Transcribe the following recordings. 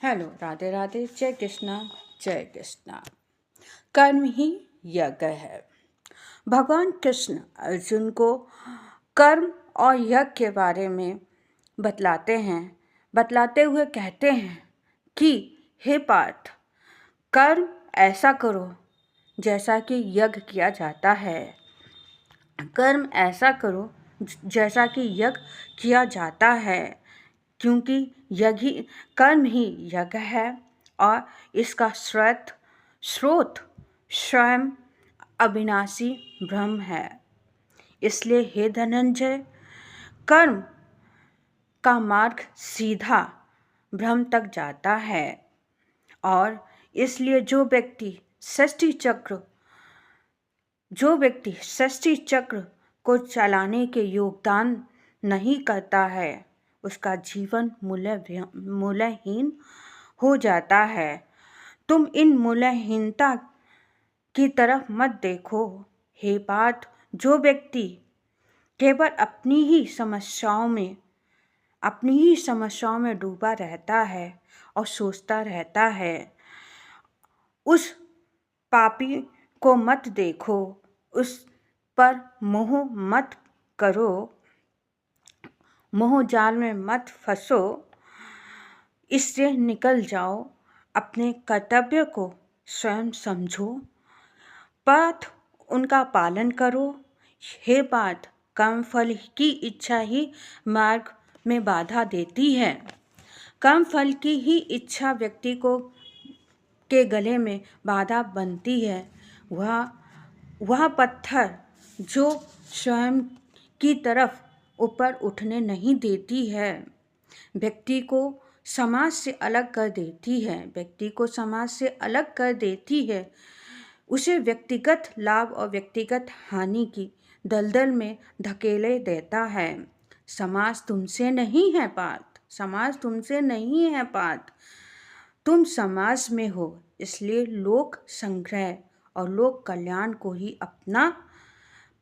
Hello, Radhe Radhe, जय कृष्णा, जय कृष्णा। कर्म ही यज्ञ है। भगवान कृष्ण अर्जुन को कर्म और यज्ञ के बारे में बतलाते हुए कहते हैं कि हे पार्थ, कर्म ऐसा करो जैसा कि यज्ञ किया जाता है। कर्म ऐसा करो जैसा कि यज्ञ किया जाता है, क्योंकि कर्म ही यज्ञ है और इसका स्रोत स्वयं अविनाशी ब्रह्म है। इसलिए हे धनंजय, कर्म का मार्ग सीधा ब्रह्म तक जाता है और इसलिए जो व्यक्ति षष्ठी चक्र को चलाने के योगदान नहीं करता है, उसका जीवन मूल्यहीन हो जाता है। तुम इन मूल्यहीनता की तरफ मत देखो हे पार्थ। जो व्यक्ति केवल अपनी ही समस्याओं में डूबा रहता है और सोचता रहता है, उस पापी को मत देखो, उस पर मोह मत करो, मोह जाल में मत फंसो, इससे निकल जाओ। अपने कर्तव्य को स्वयं समझो, पार्थ उनका पालन करो। हे पार्थ, कर्म फल की इच्छा ही मार्ग में बाधा देती है। कर्म फल की ही इच्छा व्यक्ति के गले में बाधा बनती है। वह पत्थर जो स्वयं की तरफ ऊपर उठने नहीं देती है, व्यक्ति को समाज से अलग कर देती है, उसे व्यक्तिगत लाभ और व्यक्तिगत हानि की दलदल में धकेले देता है। समाज तुमसे नहीं है पार्थ, तुम समाज में हो। इसलिए लोक संग्रह और लोक कल्याण को ही अपना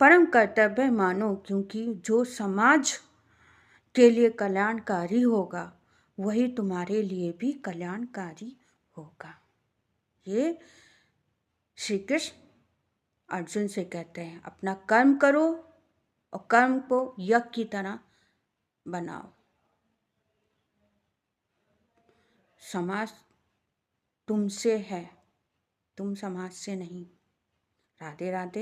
परम कर्तव्य मानो, क्योंकि जो समाज के लिए कल्याणकारी होगा वही तुम्हारे लिए भी कल्याणकारी होगा। ये श्री कृष्ण अर्जुन से कहते हैं, अपना कर्म करो और कर्म को यज्ञ की तरह बनाओ। समाज तुमसे है, तुम समाज से नहीं। राधे राधे।